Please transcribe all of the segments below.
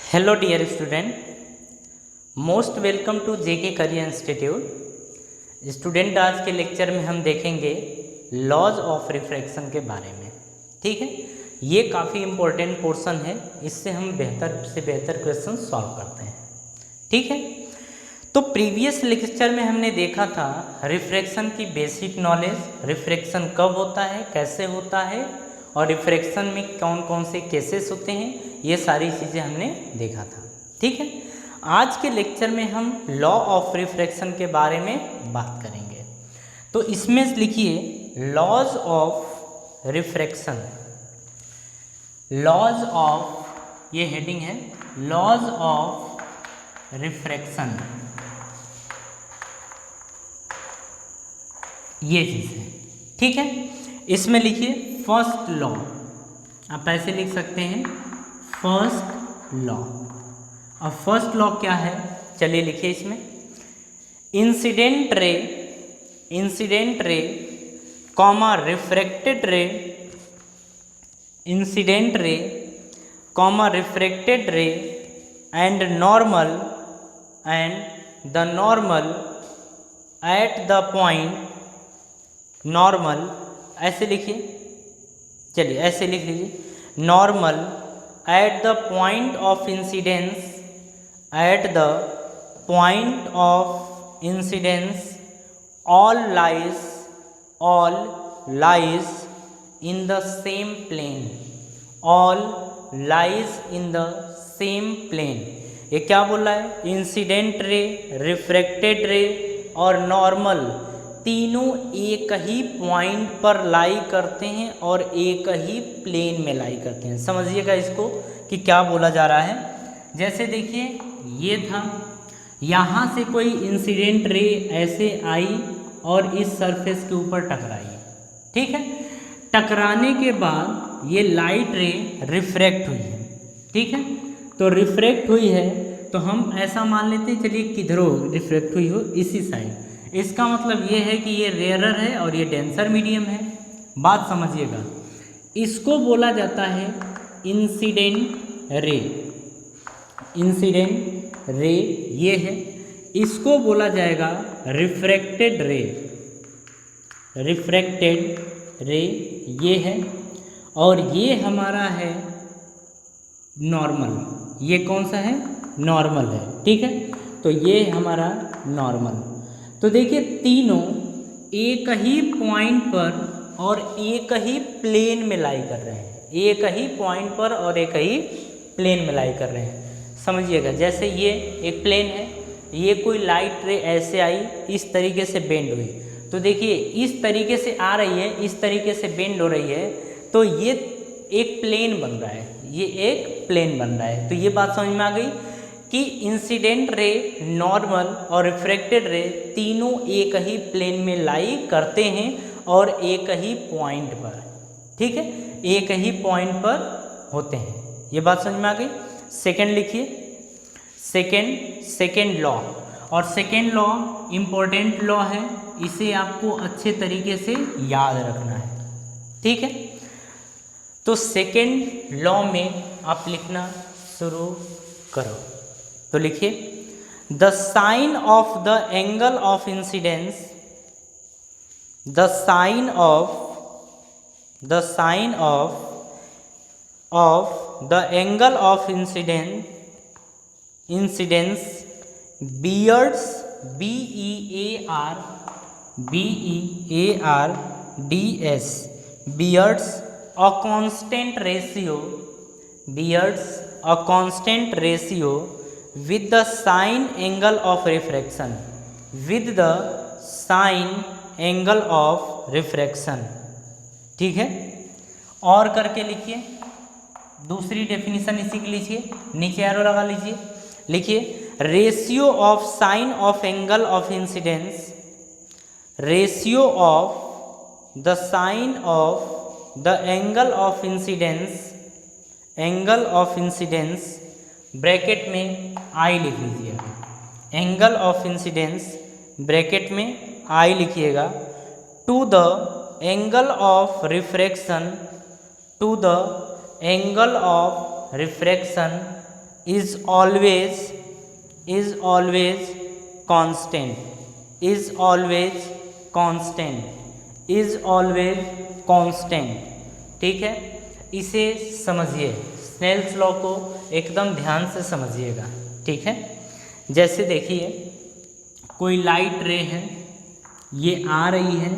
Hello dear student, most welcome to JK career institute. Student, आज के lecture में हम देखेंगे लॉज ऑफ रिफ्रैक्शन के बारे में। ठीक है, ये काफ़ी इम्पोर्टेंट पोर्शन है, इससे हम बेहतर से बेहतर क्वेश्चन सॉल्व करते हैं। ठीक है, तो प्रीवियस लेक्चर में हमने देखा था रिफ्रैक्शन की बेसिक नॉलेज, रिफ्रैक्शन कब होता है, कैसे होता है और रिफ्रैक्शन में कौन कौन से केसेस होते हैं, ये सारी चीज़ें हमने देखा था। ठीक है, आज के लेक्चर में हम लॉ ऑफ रिफ्रैक्शन के बारे में बात करेंगे। तो इसमें लिखिए laws of refraction. Laws of, ये हेडिंग है, लॉज ऑफ रिफ्रैक्शन, ये चीज़ है। ठीक है, इसमें लिखिए फर्स्ट लॉ, आप ऐसे लिख सकते हैं फर्स्ट लॉ। अब फर्स्ट लॉ क्या है, चलिए लिखिए इसमें इंसिडेंट रे कॉमा रिफ्रैक्टेड रे, इंसिडेंट रे कॉमा रिफ्रैक्टेड रे and the normal at the point, normal ऐसे लिखिए, चलिए ऐसे लिख लीजिए, normal at the point of incidence, at the point of incidence all lies in the same plane, all lies in the same plane। ये क्या बोल रहा है, इंसिडेंट रे, रिफ्रैक्टेड रे और नॉर्मल तीनों एक ही पॉइंट पर लाई करते हैं और एक ही प्लेन में लाई करते हैं। समझिएगा इसको कि क्या बोला जा रहा है। जैसे देखिए ये था, यहाँ से कोई इंसिडेंट रे ऐसे आई और इस सरफेस के ऊपर टकराई। ठीक है, टकराने के बाद ये लाइट रे रिफ्रैक्ट हुई है। ठीक है, तो रिफ्रैक्ट हुई है तो हम ऐसा मान लेते हैं, चलिए किधरों रिफ्रैक्ट हुई हो, इसी साइड। इसका मतलब ये है कि ये रेयरर है और ये डेंसर मीडियम है। बात समझिएगा, इसको बोला जाता है इंसिडेंट रे, इंसिडेंट रे ये है, इसको बोला जाएगा रिफ्रैक्टेड रे, रिफ्रैक्टेड रे ये है, और ये हमारा है नॉर्मल। ये कौन सा है, नॉर्मल है। ठीक है, तो ये हमारा नॉर्मल। तो देखिए तीनों एक ही पॉइंट पर और एक ही प्लेन में लाई कर रहे हैं, एक ही पॉइंट पर और एक ही प्लेन में लाई कर रहे हैं। समझिएगा, जैसे ये एक प्लेन है, ये कोई लाइट रे ऐसे आई, इस तरीके से बेंड हुई, तो देखिए इस तरीके से आ रही है, इस तरीके से बेंड हो रही है, तो ये एक प्लेन बन रहा है, ये एक प्लेन बन रहा है। तो ये बात समझ में आ गई कि इंसिडेंट रे, नॉर्मल और रिफ्रैक्टेड रे तीनों एक ही प्लेन में लाई करते हैं और एक ही पॉइंट पर। ठीक है, एक ही पॉइंट पर होते हैं। ये बात समझ में आ गई। सेकंड लिखिए, सेकंड लॉ, और सेकंड लॉ इम्पोर्टेंट लॉ है, इसे आपको अच्छे तरीके से याद रखना है। ठीक है, तो सेकंड लॉ में आप लिखना शुरू करो। तो लिखिए the sine of the angle of incidence, the sine of the angle of incidence bears, BEARDS, bears a constant ratio with the sine angle of refraction, with the sine angle of refraction। ठीक है, और करके लिखिए, दूसरी definition इसी की लीजिए, नीचे एरो लगा लीजिए, लिखिए ratio of sine of angle of incidence, ratio of the sine of the angle of incidence, bracket में आई लिख लीजिएगा, एंगल ऑफ इंसिडेंस ब्रैकेट में आई लिखिएगा, to the angle of refraction, to the angle of refraction is always constant, is always constant, is always constant। ठीक है, इसे समझिए, Snell's law को एकदम ध्यान से समझिएगा। ठीक है, जैसे देखिए कोई लाइट रे है, ये आ रही है,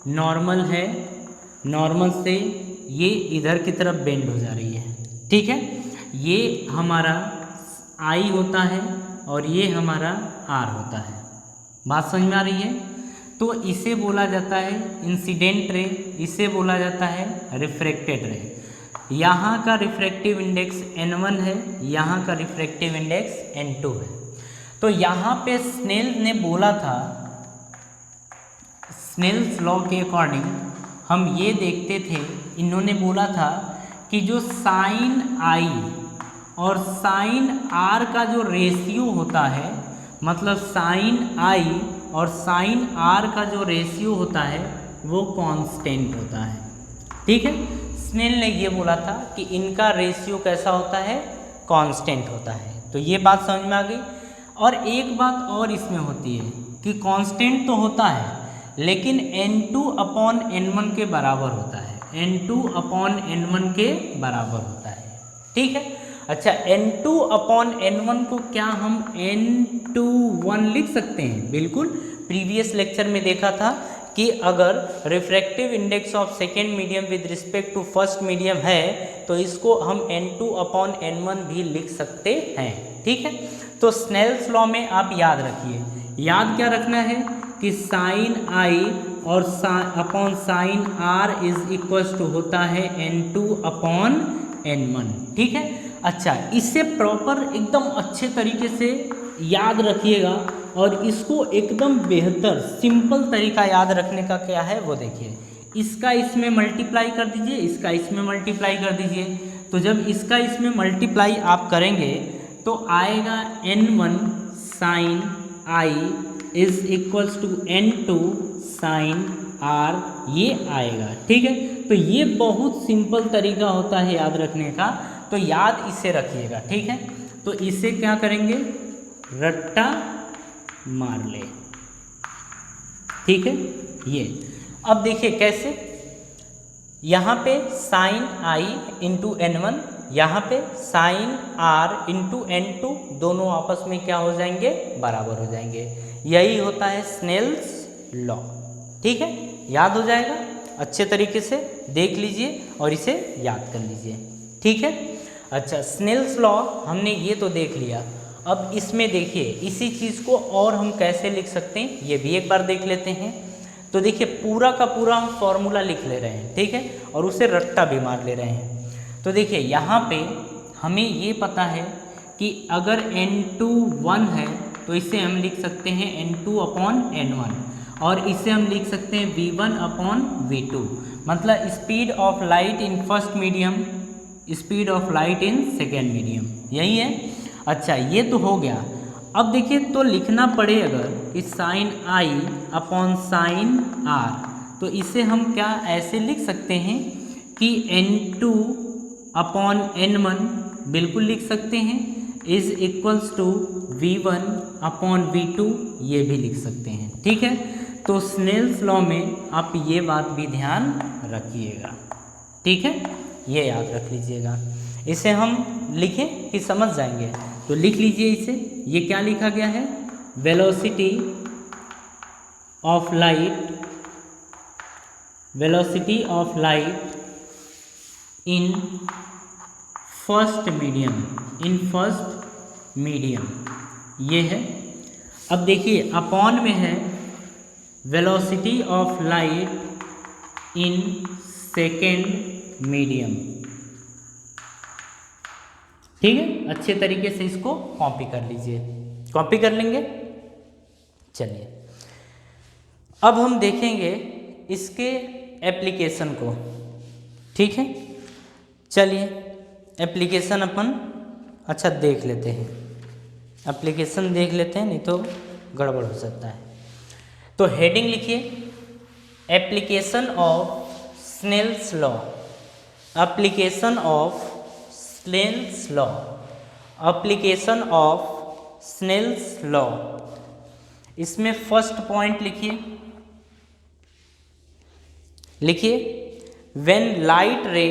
नॉर्मल है, नॉर्मल से ये इधर की तरफ बेंड हो जा रही है। ठीक है, ये हमारा आई होता है और ये हमारा आर होता है। बात समझ में आ रही है? तो इसे बोला जाता है इंसिडेंट रे, इसे बोला जाता है रिफ्रैक्टेड रे। यहाँ का रिफ्रैक्टिव इंडेक्स n1 है, यहाँ का रिफ्रैक्टिव इंडेक्स n2 है। तो यहाँ पे स्नेल ने बोला था, स्नेल्स लॉ के अकॉर्डिंग हम ये देखते थे, इन्होंने बोला था कि जो साइन आई और साइन आर का जो रेशियो होता है, मतलब साइन आई और साइन आर का जो रेशियो होता है वो कांस्टेंट होता है। ठीक है, स्नेल ने ये बोला था कि इनका रेशियो कैसा होता है, कांस्टेंट होता है। तो ये बात समझ में आ गई। और एक बात और इसमें होती है कि कांस्टेंट तो होता है लेकिन n2/n1 के बराबर होता है, n2/n1 के बराबर होता है। ठीक है, अच्छा n2/n1 को क्या हम n21 लिख सकते हैं? बिल्कुल, प्रीवियस लेक्चर में देखा था कि अगर refractive index of second medium with respect to first medium है तो इसको हम n2/n1 भी लिख सकते हैं। ठीक है, तो स्नेल्स लॉ में आप याद रखिए, याद क्या रखना है कि साइन आई और upon sine R is equals to होता है n2/n1। ठीक है, अच्छा इससे प्रॉपर एकदम अच्छे तरीके से याद रखिएगा और इसको एकदम बेहतर सिंपल तरीका याद रखने का क्या है वो देखिए। इसका इसमें मल्टीप्लाई कर दीजिए, इसका इसमें मल्टीप्लाई कर दीजिए। तो जब इसका इसमें मल्टीप्लाई आप करेंगे तो आएगा n1 sine I is equals to n2 sine R, ये आएगा। ठीक है, तो ये बहुत सिंपल तरीका होता है याद रखने का, तो याद इसे रखिएगा। ठीक है, तो इसे क्या करेंगे, रट्टा मार ले। ठीक है, ये अब देखिए कैसे, यहाँ पे साइन आई इंटू n1, यहाँ पे साइन आर इंटू n2, दोनों आपस में क्या हो जाएंगे, बराबर हो जाएंगे। यही होता है स्नेल्स लॉ। ठीक है, याद हो जाएगा, अच्छे तरीके से देख लीजिए और इसे याद कर लीजिए। ठीक है, अच्छा स्नेल्स लॉ हमने ये तो देख लिया। अब इसमें देखिए इसी चीज़ को और हम कैसे लिख सकते हैं ये भी एक बार देख लेते हैं। तो देखिए पूरा का पूरा हम फॉर्मूला लिख ले रहे हैं, ठीक है, और उसे रट्टा भी मार ले रहे हैं। तो देखिए यहाँ पे हमें ये पता है कि अगर n2 1 है तो इसे हम लिख सकते हैं n2/n1, और इसे हम लिख सकते हैं v1/v2, मतलब speed of light in first medium, speed of light in second medium, यही है। अच्छा ये तो हो गया। अब देखिए तो लिखना पड़े अगर कि sine I upon sine R, तो इसे हम क्या ऐसे लिख सकते हैं कि n2/n1 बिल्कुल लिख सकते हैं, इज इक्वल्स टू v1/v2, ये भी लिख सकते हैं। ठीक है, तो स्नेल्स लॉ में आप ये बात भी ध्यान रखिएगा। ठीक है, ये याद रख लीजिएगा। इसे हम लिखें कि समझ जाएंगे, तो लिख लीजिए इसे। ये क्या लिखा गया है, velocity of light, velocity of light in first medium, in first medium, ये है। अब देखिए अपॉन में है velocity of light in second medium. ठीक है, अच्छे तरीके से इसको कॉपी कर लीजिए, कॉपी कर लेंगे। चलिए अब हम देखेंगे इसके एप्लीकेशन को। ठीक है, चलिए एप्लीकेशन अपन अच्छा देख लेते हैं, एप्लीकेशन देख लेते हैं, नहीं तो गड़बड़ हो सकता है। तो हेडिंग लिखिए, application of Snell's law, application of Snell's law. Application of Snell's law. इसमें फर्स्ट पॉइंट लिखिए, when light ray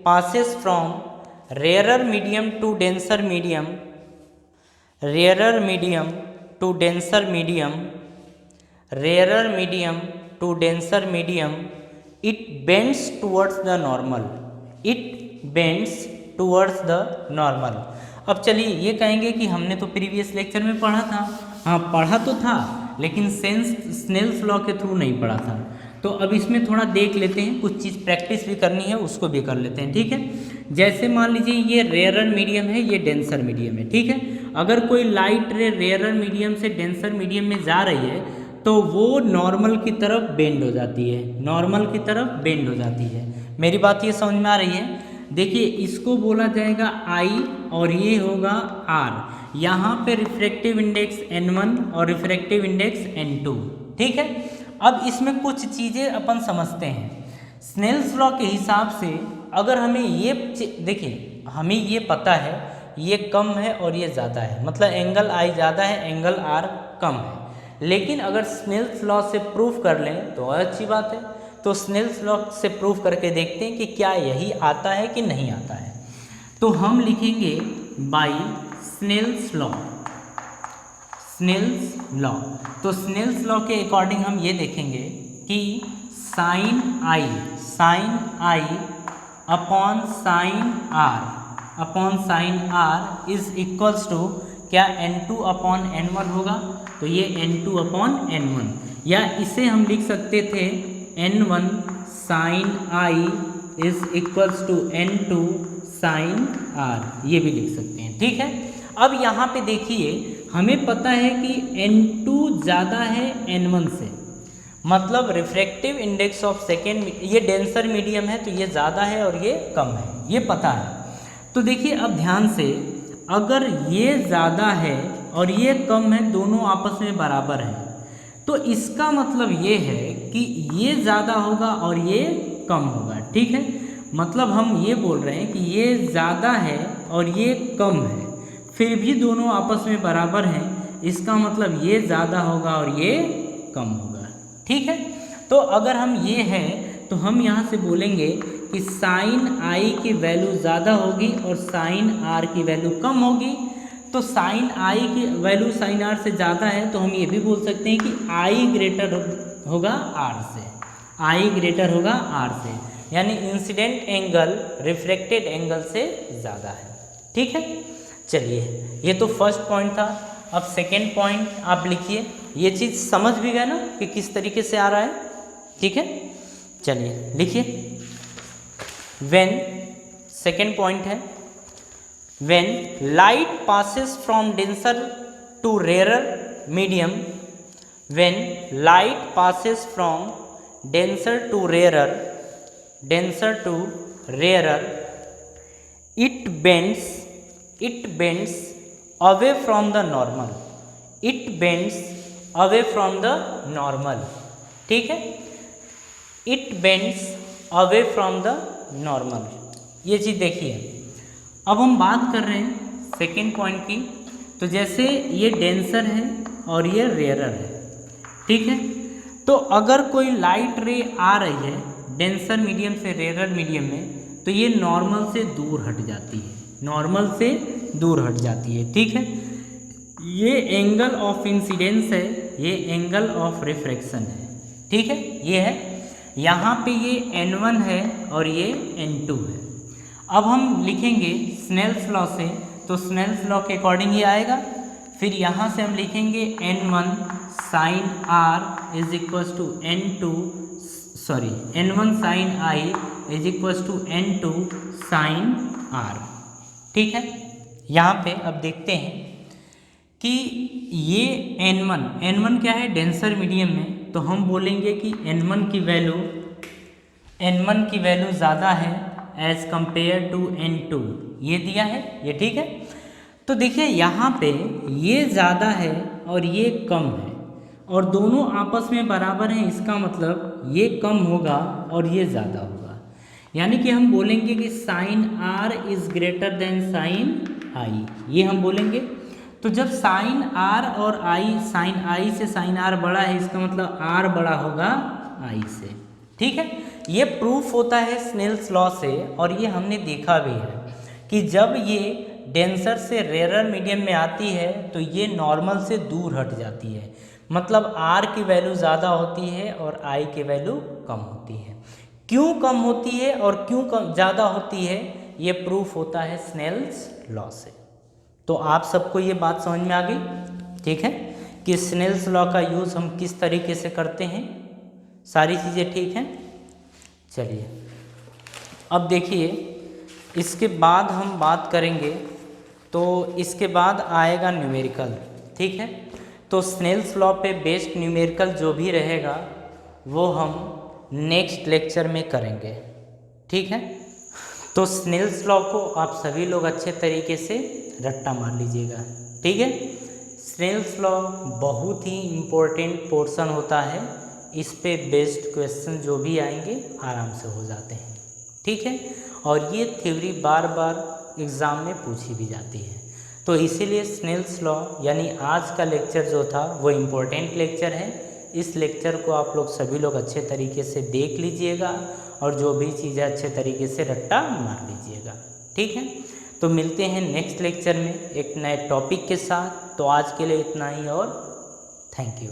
passes from rarer medium to denser medium it bends towards the normal। अब चलिए ये कहेंगे कि हमने तो प्रीवियस लेक्चर में पढ़ा था, हाँ पढ़ा तो था, लेकिन स्नेल्स लॉ के थ्रू नहीं पढ़ा था। तो अब इसमें थोड़ा देख लेते हैं, कुछ चीज़ प्रैक्टिस भी करनी है, उसको भी कर लेते हैं, ठीक है। जैसे मान लीजिए ये रेयर मीडियम है, ये डेंसर मीडियम है, ठीक है। अगर कोई लाइट रे रेयर मीडियम से डेंसर मीडियम में जा रही है तो वो नॉर्मल की तरफ बेंड हो जाती है, मेरी बात ये समझ में आ रही है। देखिए इसको बोला जाएगा I और ये होगा R। यहाँ पे रिफ्रैक्टिव इंडेक्स N1 और रिफ्रैक्टिव इंडेक्स N2, ठीक है। अब इसमें कुछ चीज़ें अपन समझते हैं। स्नेल्स लॉ के हिसाब से अगर हमें ये देखिए, हमें ये पता है ये कम है और ये ज़्यादा है, मतलब एंगल I ज़्यादा है, एंगल R कम है। लेकिन अगर स्नेल्स लॉ से प्रूफ कर लें तो अच्छी बात है। तो स्नेल्स लॉ से प्रूफ करके देखते हैं कि क्या यही आता है कि नहीं आता है। तो हम लिखेंगे बाय स्नेल्स लॉ। तो स्नेल्स लॉ के अकॉर्डिंग हम ये देखेंगे कि sine I upon sine R is equals to क्या N2 अपॉन N1 होगा। तो ये N2 अपॉन N1, या इसे हम लिख सकते थे N1 sine I is equals to N2 sine R, ये भी लिख सकते हैं, ठीक है। अब यहाँ पे देखिए हमें पता है कि N2 ज़्यादा है N1 से, मतलब रिफ्रैक्टिव इंडेक्स ऑफ सेकेंड, ये डेंसर मीडियम है तो ये ज़्यादा है और ये कम है, ये पता है। तो देखिए अब ध्यान से, अगर ये ज़्यादा है और ये कम है, दोनों आपस में बराबर हैं, तो इसका मतलब ये है कि ये ज़्यादा होगा और ये कम होगा, ठीक है। मतलब हम ये बोल रहे हैं कि ये ज़्यादा है और ये कम है, फिर भी दोनों आपस में बराबर हैं, इसका मतलब ये ज़्यादा होगा और ये कम होगा, ठीक है। तो अगर हम ये है तो हम यहाँ से बोलेंगे कि साइन आई की वैल्यू ज़्यादा होगी और साइन आर की वैल्यू कम होगी। तो साइन आई की वैल्यू साइन आर से ज़्यादा है तो हम ये भी बोल सकते हैं कि आई ग्रेटर होगा आर से, यानी इंसिडेंट एंगल रिफ्लेक्टेड एंगल से ज़्यादा है, ठीक है। चलिए ये तो फर्स्ट पॉइंट था। अब सेकेंड पॉइंट आप लिखिए, ये चीज़ समझ भी गए ना कि किस तरीके से आ रहा है, ठीक है। चलिए लिखिए, सेकेंड पॉइंट है when light passes from denser to rarer medium, it bends away from the normal, ठीक है। it bends away from the normal, ये चीज़ देखिए। अब हम बात कर रहे हैं सेकेंड पॉइंट की। तो जैसे ये डेंसर है और ये रेयरर है, ठीक है। तो अगर कोई लाइट रे आ रही है डेंसर मीडियम से रेयरर मीडियम में, तो ये नॉर्मल से दूर हट जाती है, ठीक है। ये एंगल ऑफ इंसिडेंस है, ये एंगल ऑफ रिफ्रैक्शन है, ठीक है। ये है, यहाँ पे ये N1 है और ये N2 है। अब हम लिखेंगे स्नेल्स लॉ से, तो स्नेल्स लॉ के अकॉर्डिंग ये आएगा। फिर यहाँ से हम लिखेंगे N1 sine R is equals to N1 sine I is equals to N2 sine R, ठीक है। यहाँ पे अब देखते हैं कि ये N1 क्या है डेंसर मीडियम में, तो हम बोलेंगे कि N1 की वैल्यू ज़्यादा है एज कंपेयर टू N2, ये दिया है, ये ठीक है। तो देखिए यहाँ पे ये ज़्यादा है और ये कम है, और दोनों आपस में बराबर हैं, इसका मतलब ये कम होगा और ये ज़्यादा होगा। यानी कि हम बोलेंगे कि sine r is greater than sine i, ये हम बोलेंगे। तो जब साइन आर और आई, साइन आई से साइन आर बड़ा है, इसका मतलब आर बड़ा होगा आई से। ठीक है, ये प्रूफ होता है स्नेल्स लॉ से, और ये हमने देखा भी है कि जब ये डेंसर से रेयर मीडियम में आती है तो ये नॉर्मल से दूर हट जाती है, मतलब आर की वैल्यू ज़्यादा होती है और आई की वैल्यू कम होती है। क्यों कम होती है और क्यों कम ज़्यादा होती है, ये प्रूफ होता है स्नेल्स लॉ से। तो आप सबको ये बात समझ में आ गई, ठीक है, कि स्नेल्स लॉ का यूज़ हम किस तरीके से करते हैं, सारी चीज़ें ठीक हैं। चलिए अब देखिए, इसके बाद हम बात करेंगे, तो इसके बाद आएगा न्यूमेरिकल। ठीक है, तो स्नेल्स लॉ पे बेस्ड न्यूमेरिकल जो भी रहेगा वो हम नेक्स्ट लेक्चर में करेंगे। ठीक है, तो स्नेल्स लॉ को आप सभी लोग अच्छे तरीके से रट्टा मार लीजिएगा। ठीक है, स्नेल्स लॉ बहुत ही इम्पोर्टेंट पोर्शन होता है, इस पे बेस्ड क्वेश्चन जो भी आएंगे आराम से हो जाते हैं। ठीक है, और ये थ्योरी बार बार एग्ज़ाम में पूछी भी जाती है, तो इसीलिए स्नेल्स लॉ यानी आज का लेक्चर जो था वो इम्पोर्टेंट लेक्चर है। इस लेक्चर को आप लोग सभी लोग अच्छे तरीके से देख लीजिएगा और जो भी चीज़ें अच्छे तरीके से रट्टा मार लीजिएगा। ठीक है, तो मिलते हैं नेक्स्ट लेक्चर में एक नए टॉपिक के साथ। तो आज के लिए इतना ही और थैंक यू।